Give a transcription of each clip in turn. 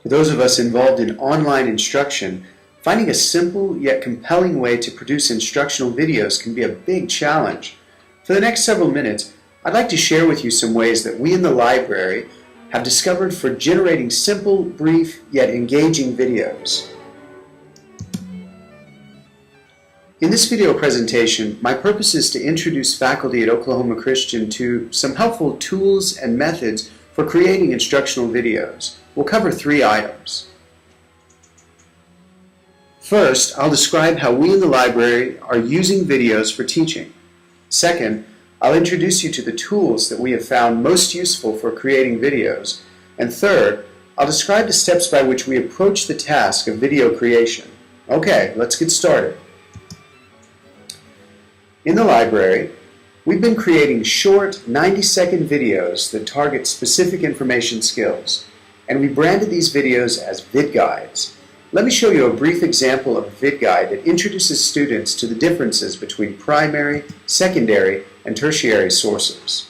For those of us involved in online instruction, finding a simple yet compelling way to produce instructional videos can be a big challenge. For the next several minutes, I'd like to share with you some ways that we in the library have discovered for generating simple, brief, yet engaging videos. In this video presentation, my purpose is to introduce faculty at Oklahoma Christian to some helpful tools and methods for creating instructional videos. We'll cover 3 items. First, I'll describe how we in the library are using videos for teaching. Second, I'll introduce you to the tools that we have found most useful for creating videos. And third, I'll describe the steps by which we approach the task of video creation. Okay, let's get started. In the library, we've been creating short 90-second videos that target specific information skills, and we branded these videos as VID-GUIDES. Let me show you a brief example of a VID-GUIDE that introduces students to the differences between primary, secondary, and tertiary sources.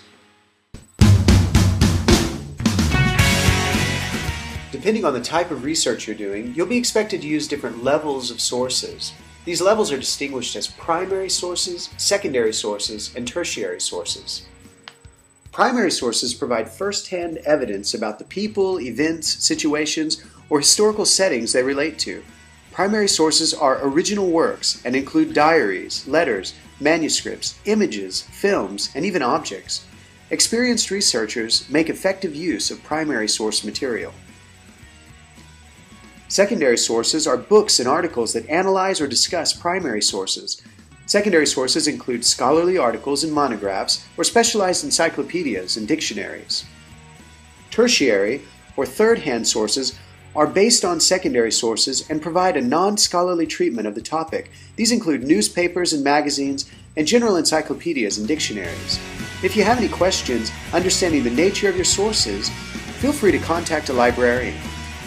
Depending on the type of research you're doing, you'll be expected to use different levels of sources. These levels are distinguished as primary sources, secondary sources, and tertiary sources. Primary sources provide first-hand evidence about the people, events, situations, or historical settings they relate to. Primary sources are original works and include diaries, letters, manuscripts, images, films, and even objects. Experienced researchers make effective use of primary source material. Secondary sources are books and articles that analyze or discuss primary sources. Secondary sources include scholarly articles and monographs or specialized encyclopedias and dictionaries. Tertiary, or third-hand sources, are based on secondary sources and provide a non-scholarly treatment of the topic. These include newspapers and magazines and general encyclopedias and dictionaries. If you have any questions understanding the nature of your sources, feel free to contact a librarian,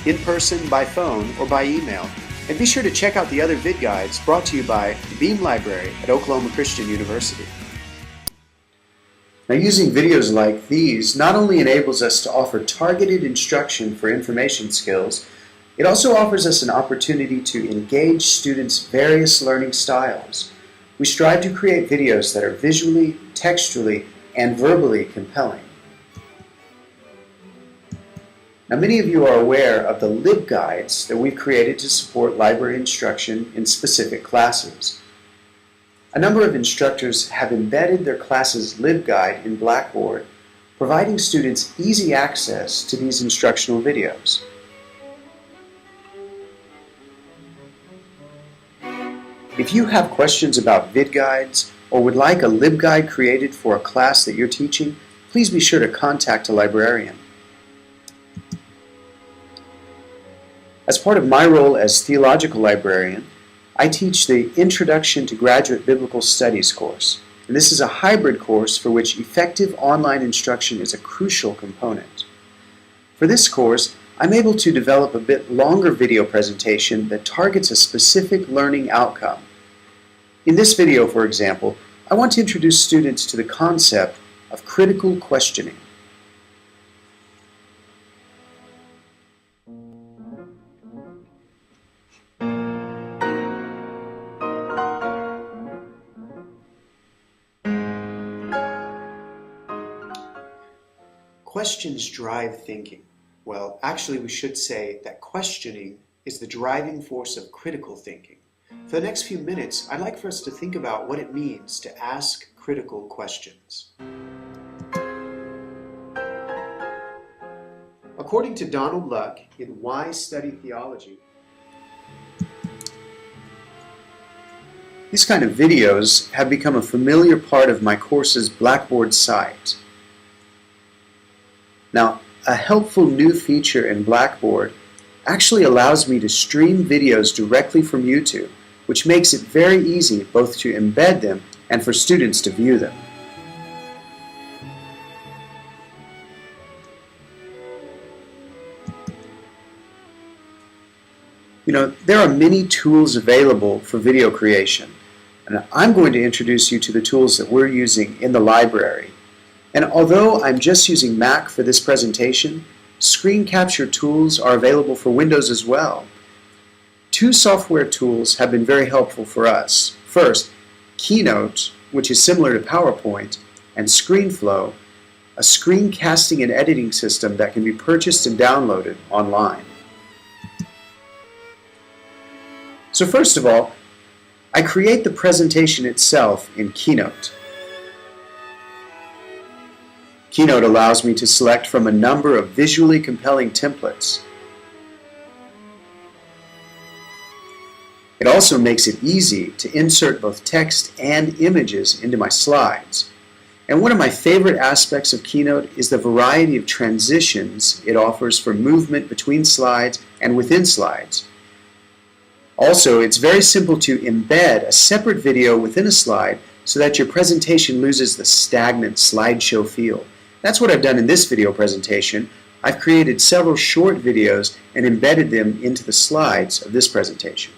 in person, by phone, or by email. And be sure to check out the other VID-GUIDES brought to you by the Beam Library at Oklahoma Christian University. Now, using videos like these not only enables us to offer targeted instruction for information skills, it also offers us an opportunity to engage students' various learning styles. We strive to create videos that are visually, textually, and verbally compelling. Now, many of you are aware of the LibGuides that we've created to support library instruction in specific classes. A number of instructors have embedded their class's LibGuide in Blackboard, providing students easy access to these instructional videos. If you have questions about VID-GUIDES or would like a LibGuide created for a class that you're teaching, please be sure to contact a librarian. As part of my role as theological librarian, I teach the Introduction to Graduate Biblical Studies course, and this is a hybrid course for which effective online instruction is a crucial component. For this course, I'm able to develop a bit longer video presentation that targets a specific learning outcome. In this video, for example, I want to introduce students to the concept of critical questioning. Questions drive thinking. Well, actually we should say that questioning is the driving force of critical thinking. For the next few minutes, I'd like for us to think about what it means to ask critical questions. According to Donald Luck in Why Study Theology, these kind of videos have become a familiar part of my course's Blackboard site. Now, a helpful new feature in Blackboard actually allows me to stream videos directly from YouTube, which makes it very easy both to embed them and for students to view them. You know, there are many tools available for video creation, and I'm going to introduce you to the tools that we're using in the library. And although I'm just using Mac for this presentation, screen capture tools are available for Windows as well. Two software tools have been very helpful for us. First, KEYNOTE, which is similar to PowerPoint, and SCREENFLOW, a screencasting and editing system that can be purchased and downloaded online. So first of all, I create the presentation itself in KEYNOTE. KEYNOTE allows me to select from a number of visually compelling templates. It also makes it easy to insert both text and images into my slides. And one of my favorite aspects of KEYNOTE is the variety of transitions it offers for movement between slides and within slides. Also, it's very simple to embed a separate video within a slide so that your presentation loses the stagnant slideshow feel. That's what I've done in this video presentation. I've created several short videos and embedded them into the slides of this presentation.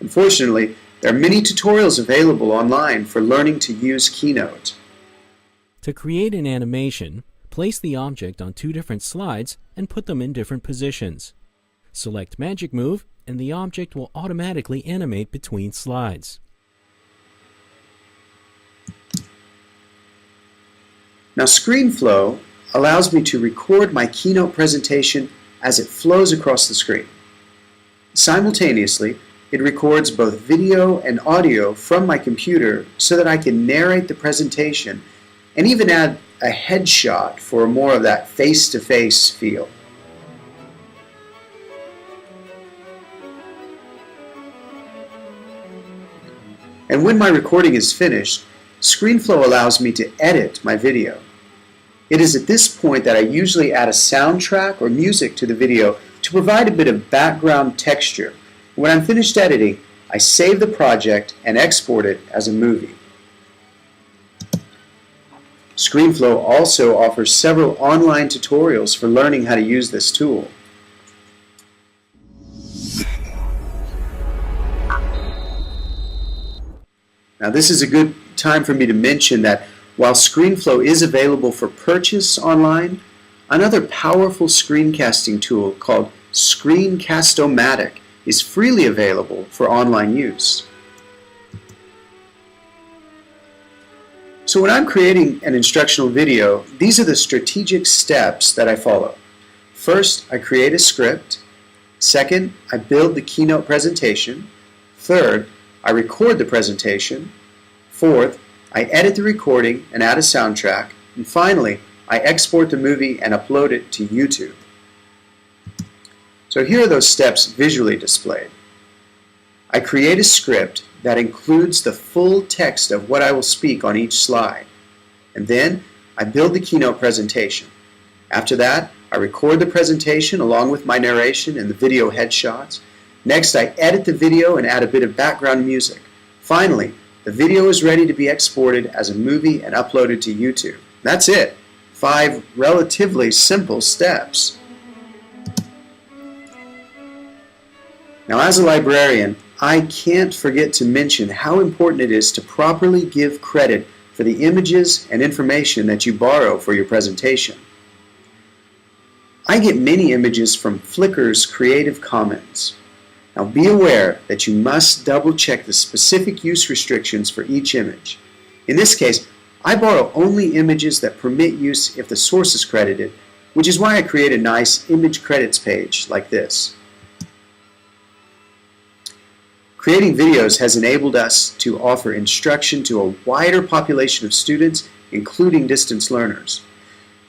Unfortunately, there are many tutorials available online for learning to use KEYNOTE. To create an animation, place the object on two different slides and put them in different positions. Select Magic Move and the object will automatically animate between slides. Now SCREENFLOW allows me to record my KEYNOTE presentation as it flows across the screen. Simultaneously, it records both video and audio from my computer so that I can narrate the presentation and even add a headshot for more of that face-to-face feel. And when my recording is finished, SCREENFLOW allows me to edit my video. It is at this point that I usually add a soundtrack or music to the video to provide a bit of background texture. When I'm finished editing, I save the project and export it as a movie. SCREENFLOW also offers several online tutorials for learning how to use this tool. Now this is a good time for me to mention that while SCREENFLOW is available for purchase online, another powerful screencasting tool called Screencast-O-Matic is freely available for online use. So when I'm creating an instructional video, these are the strategic steps that I follow. First, I create a script. Second, I build the KEYNOTE presentation. Third, I record the presentation. Fourth, I edit the recording and add a soundtrack. And finally, I export the movie and upload it to YouTube. So here are those steps visually displayed. I create a script that includes the full text of what I will speak on each slide. And then I build the KEYNOTE presentation. After that, I record the presentation along with my narration and the video headshots. Next, I edit the video and add a bit of background music. Finally, the video is ready to be exported as a movie and uploaded to YouTube. That's it. 5 relatively simple steps. Now, as a librarian, I can't forget to mention how important it is to properly give credit for the images and information that you borrow for your presentation. I get many images from Flickr's Creative Commons. Now be aware that you must double check the specific use restrictions for each image. In this case, I borrow only images that permit use if the source is credited, which is why I create a nice image credits page like this. Creating videos has enabled us to offer instruction to a wider population of students, including distance learners.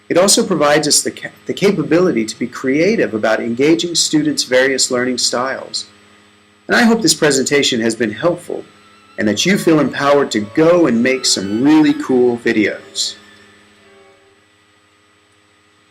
It also provides us the capability to be creative about engaging students' various learning styles. And I hope this presentation has been helpful and that you feel empowered to go and make some really cool videos.